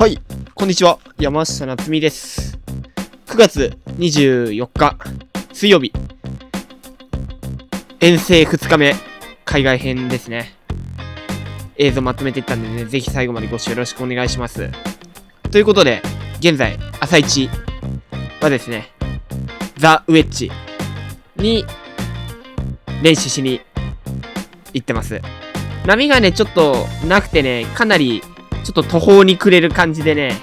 はい、こんにちは。山下夏実です。9月24日、水曜日。遠征2日目、海外編ですね。映像まとめていったんでね、ぜひ最後までご視聴よろしくお願いします。ということで、現在、朝一はですね、ザ・ウェッジに練習しに行ってます。波がね、ちょっとなくてね、かなりちょっと途方に暮れる感じでね、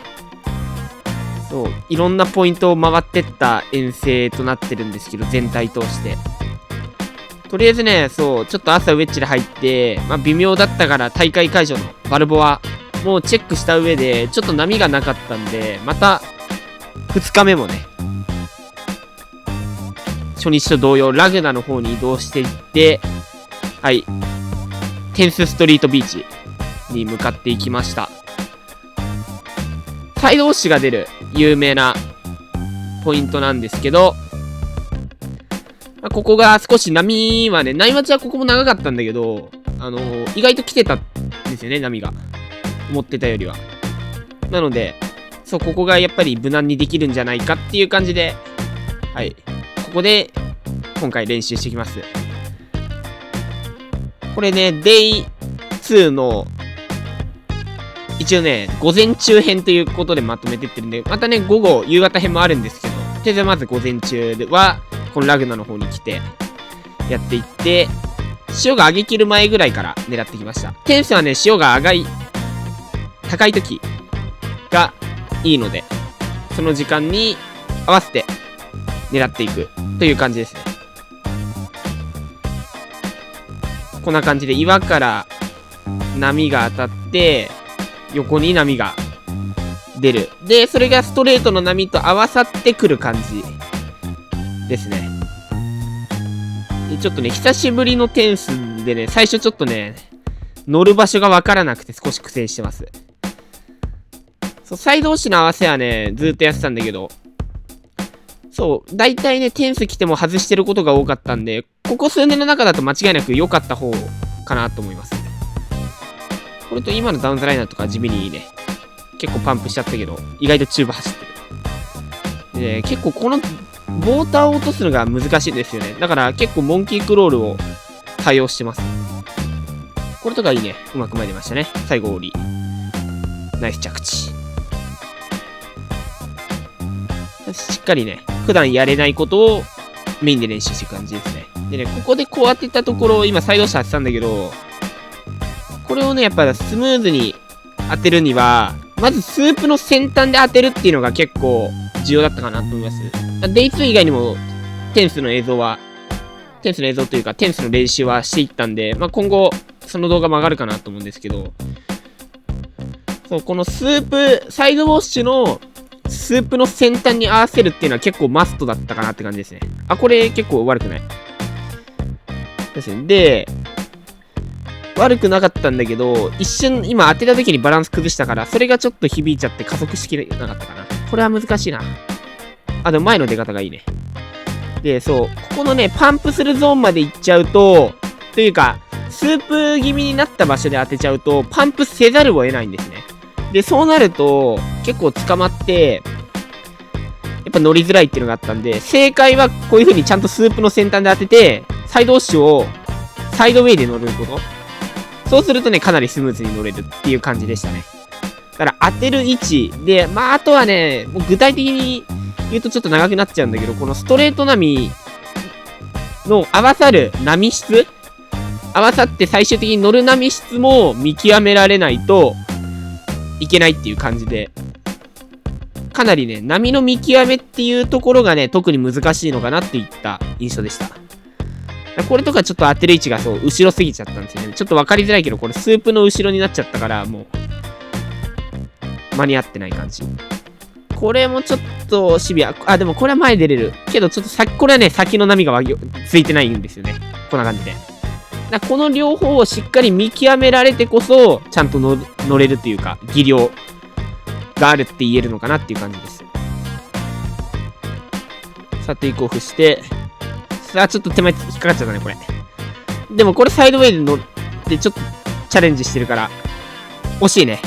そう、いろんなポイントを回ってった遠征となってるんですけど、全体通して。とりあえずね、そう、ちょっと朝ウェッジで入って、微妙だったから大会会場のバルボアもチェックした上で、ちょっと波がなかったんで、また2日目もね、初日と同様、ラグナの方に移動していって、はい、テンスストリートビーチに向かっていきました。サイドウォッシュが出る有名なポイントなんですけど、ここが少し波はね、内町はここも長かったんだけど、意外と来てたんですよね、波が。思ってたよりは。なので、そう、ここがやっぱり無難にできるんじゃないかっていう感じで、はい、ここで今回練習してきます。これね、デイ2の一応ね、午前中編ということでまとめてってるんで、またね、午後、夕方編もあるんですけど、とりあえずまず午前中は、このラグナの方に来て、やっていって、潮が上げきる前ぐらいから狙ってきました。テンスはね、潮が高い時がいいので、その時間に合わせて狙っていくという感じですね。こんな感じで岩から波が当たって、横に波が出る。で、それがストレートの波と合わさってくる感じですね。で、ちょっとね、久しぶりのテンスでね、最初ちょっとね、乗る場所がわからなくて少し苦戦してます。そう、サイド押しの合わせはね、ずっとやってたんだけど、そう、大体ね、テンス来ても外してることが多かったんで、ここ数年の中だと間違いなく良かった方かなと思います。これと今のダウンザライナーとか地味にいいね。結構パンプしちゃったけど、意外とチューブ走ってる。で、結構このボーターを落とすのが難しいんですよね。だから結構モンキークロールを対応してます。これとかいいね。うまく参りましたね。最後降り。ナイス着地。しっかりね、普段やれないことをメインで練習していく感じですね。でね、ここでこう当てたところ、今サイド下当てたんだけど、これをね、やっぱスムーズに当てるには、まずスープの先端で当てるっていうのが結構重要だったかなと思います。デイ2以外にも、テンスの映像というか、テンスの練習はしていったんで、今後、その動画も上がるかなと思うんですけど、そう、このサイドウォッシュのスープの先端に合わせるっていうのは結構マストだったかなって感じですね。これ結構悪くない。ですね。で、悪くなかったんだけど、一瞬今当てた時にバランス崩したから、それがちょっと響いちゃって加速しきれなかったかな。これは難しいな。でも前の出方がいいね。で、そう、ここのね、パンプするゾーンまで行っちゃうと、というか、スープ気味になった場所で当てちゃうと、パンプせざるを得ないんですね。で、そうなると、結構捕まって、やっぱ乗りづらいっていうのがあったんで、正解はこういう風にちゃんとスープの先端で当てて、サイドウォッシュをサイドウェイで乗ること。そうするとね、かなりスムーズに乗れるっていう感じでしたね。だから当てる位置で、あとはね、もう具体的に言うとちょっと長くなっちゃうんだけど、このストレート波の合わさる波質、合わさって最終的に乗る波質も見極められないといけないっていう感じで、かなりね、波の見極めっていうところがね、特に難しいのかなっていった印象でした。これとかちょっと当てる位置がそう、後ろすぎちゃったんですよね。ちょっと分かりづらいけど、これスープの後ろになっちゃったから、もう、間に合ってない感じ。これもちょっとシビア。でもこれは前出れる。けどちょっとこれはね、先の波がついてないんですよね。こんな感じで。この両方をしっかり見極められてこそ、ちゃんと乗れるっていうか、技量があるって言えるのかなっていう感じです。さあ、テイクオフして、ちょっと手前引っかかっちゃったね、これ。でもこれサイドウェイで乗ってちょっとチャレンジしてるから、惜しいね。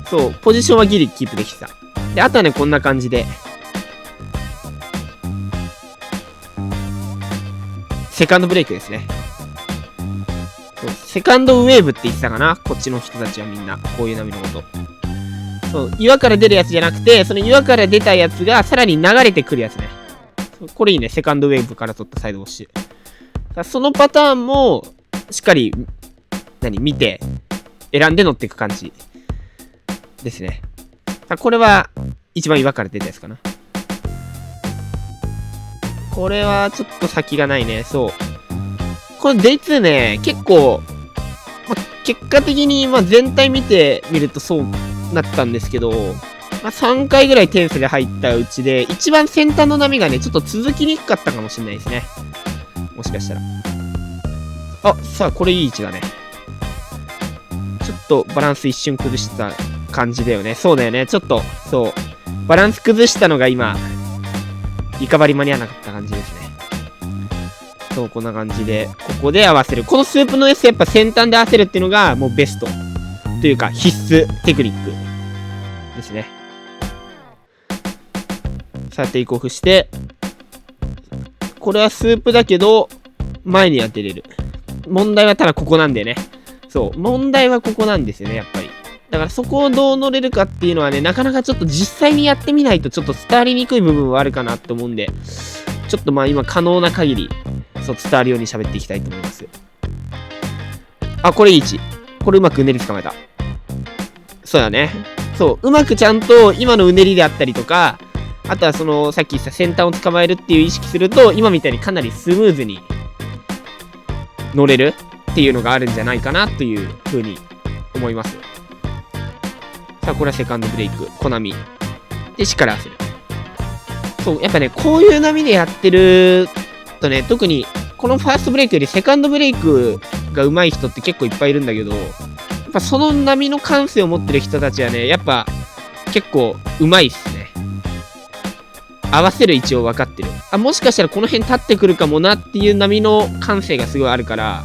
そう、ポジションはギリキープできてた。で、あとはね、こんな感じで。セカンドブレイクですね。そう、セカンドウェーブって言ってたかな、こっちの人たちはみんな。こういう波のこと。そう、岩から出るやつじゃなくて、その岩から出たやつがさらに流れてくるやつね。これいいね、セカンドウェーブから取ったサイドウォッシュ。そのパターンも、しっかり、見て、選んで乗っていく感じ。ですね。これは、一番岩から出たやつかな。これは、ちょっと先がないね。そう。この Day2 ね、結構、結果的に、全体見てみるとそうなったんですけど、3回ぐらい点数で入ったうちで、一番先端の波がね、ちょっと続きにくかったかもしれないですね。もしかしたら。あ、さあ、これいい位置だね。ちょっとバランス一瞬崩した感じだよね。そうだよね。ちょっと、そう。バランス崩したのが今、リカバリ間に合わなかった感じですね。そう、こんな感じで、ここで合わせる。このスープの S やっぱ先端で合わせるっていうのが、もうベスト。というか、必須テクニックですね。さあ、テイクオフして、これはスープだけど、前に当てれる。問題はただここなんだよね。そう。問題はここなんですよね、やっぱり。だからそこをどう乗れるかっていうのはね、なかなかちょっと実際にやってみないとちょっと伝わりにくい部分はあるかなと思うんで、ちょっと今可能な限り、そう、伝わるように喋っていきたいと思います。あ、これいい位置。これうまくうねり捕まえた。そうだね。そう。うまくちゃんと今のうねりであったりとか、あとはその、さっき言った先端を捕まえるっていう意識すると、今みたいにかなりスムーズに乗れるっていうのがあるんじゃないかなというふうに思います。さあ、これはセカンドブレイク、コナミ。で、しっかり合わせる。そう、やっぱね、こういう波でやってるとね、特に、このファーストブレイクよりセカンドブレイクが上手い人って結構いっぱいいるんだけど、やっぱその波の感性を持ってる人たちはね、やっぱ結構上手いっすね。合わせる位置を分かってる。あ、もしかしたらこの辺立ってくるかもなっていう波の感性がすごいあるから、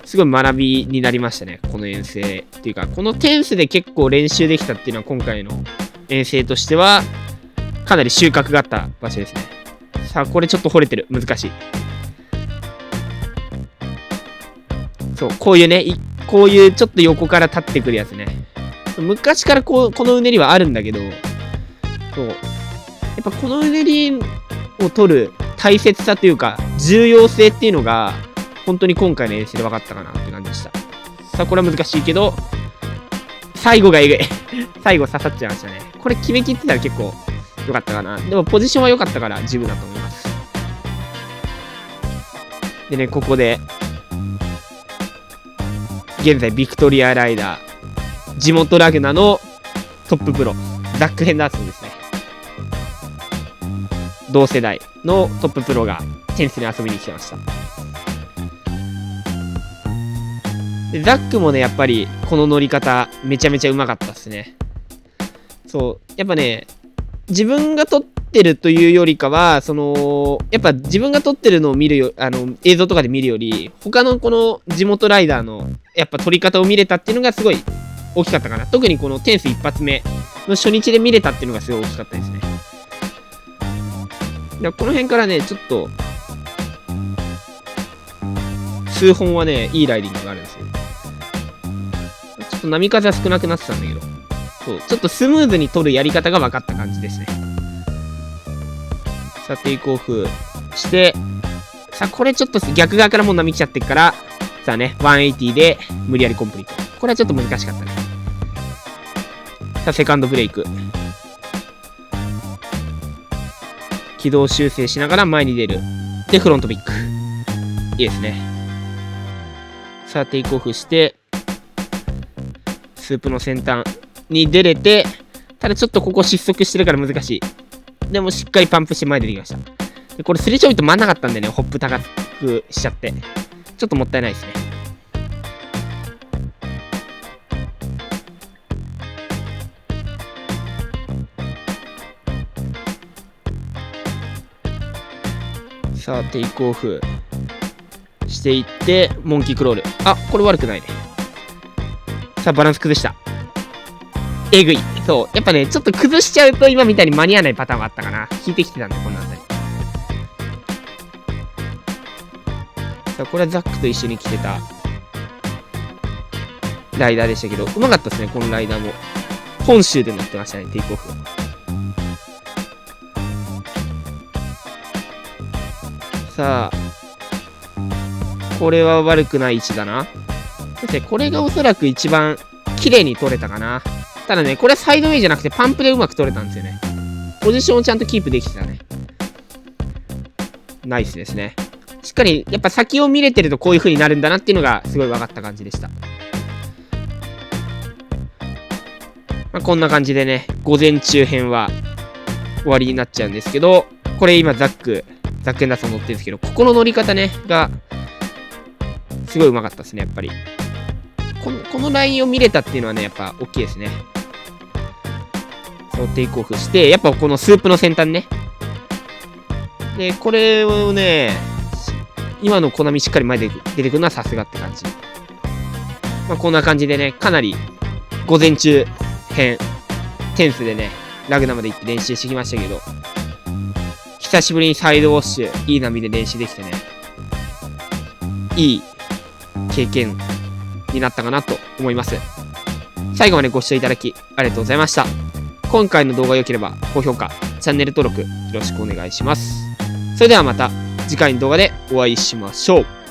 すごい学びになりましたね。この遠征。っていうか、このテンスで結構練習できたっていうのは今回の遠征としては、かなり収穫があった場所ですね。さあ、これちょっと掘れてる。難しい。そう、こういうね、こういうちょっと横から立ってくるやつね。昔からこのうねりはあるんだけど、そう。やっぱこのうねりを取る大切さというか、重要性っていうのが、本当に今回の遠征で分かったかなって感じでした。さあ、これは難しいけど、最後がえぐい。最後刺さっちゃいましたね。これ決めきってたら結構良かったかな。でもポジションは良かったから十分だと思います。でね、ここで、現在ビクトリアライダー、地元ラグナのトッププロ、ザック・ヘンダーソンですね。同世代のトッププロがテニスに遊びに来てました。でザックもね、やっぱりこの乗り方めちゃめちゃうまかったっすね。そう、やっぱね、自分が撮ってるというよりかは、やっぱ自分が撮ってるのを見るよ、映像とかで見るより、他のこの地元ライダーのやっぱ撮り方を見れたっていうのがすごい大きかったかな。特にこのテンス一発目の初日で見れたっていうのがすごい大きかったですね。この辺からね、ちょっと数本はね、いいライディングがあるんですよ。ちょっと波風は少なくなってたんだけど、そう、ちょっとスムーズに撮るやり方が分かった感じですね。さあ、テイクオフして、さあ、これちょっと逆側からもう波来ちゃってるから、さあね、180で無理やりコンプリート。これはちょっと難しかったね。さあ、セカンドブレイク。軌道修正しながら前に出る。で、フロントビック。いいですね。さあ、テイクオフして、スープの先端に出れて、ただちょっとここ失速してるから難しい。でもしっかりパンプして前に出てきました。で、これスリーちょいと回んなかったんでね、ホップ高くしちゃって。ちょっともったいないですね。さあ、テイクオフしていって、モンキークロール。あ、これ悪くないね。さあ、バランス崩した。えぐい。そう。やっぱね、ちょっと崩しちゃうと今みたいに間に合わないパターンがあったかな。引いてきてたんで、このあたり。さあ、これはザックと一緒に来てたライダーでしたけど、うまかったですね、このライダーも。本州で乗ってましたね、テイクオフ。さあ、これは悪くない位置だな。これがおそらく一番綺麗に取れたかな。ただね、これはサイドウェイじゃなくてパンプでうまく取れたんですよね。ポジションをちゃんとキープできてたね。ナイスですね。しっかり、やっぱ先を見れてるとこういう風になるんだなっていうのがすごい分かった感じでした。まあ、こんな感じでね、午前中編は終わりになっちゃうんですけど、これ今ザックエンダーソン乗ってるんですけど、ここの乗り方ね、が、すごいうまかったですね、やっぱり。このラインを見れたっていうのはね、やっぱ大きいですね。そう、テイクオフして、やっぱこのスープの先端ね。で、これをね、今のコナミしっかり前で出てくるのはさすがって感じ。まあ、こんな感じでね、かなり午前中編、テンスでね、ラグナまで行って練習してきましたけど、久しぶりにサイドウォッシュ、いい波で練習できてね、いい経験になったかなと思います。最後までご視聴いただきありがとうございました。今回の動画が良ければ高評価、チャンネル登録よろしくお願いします。それではまた次回の動画でお会いしましょう。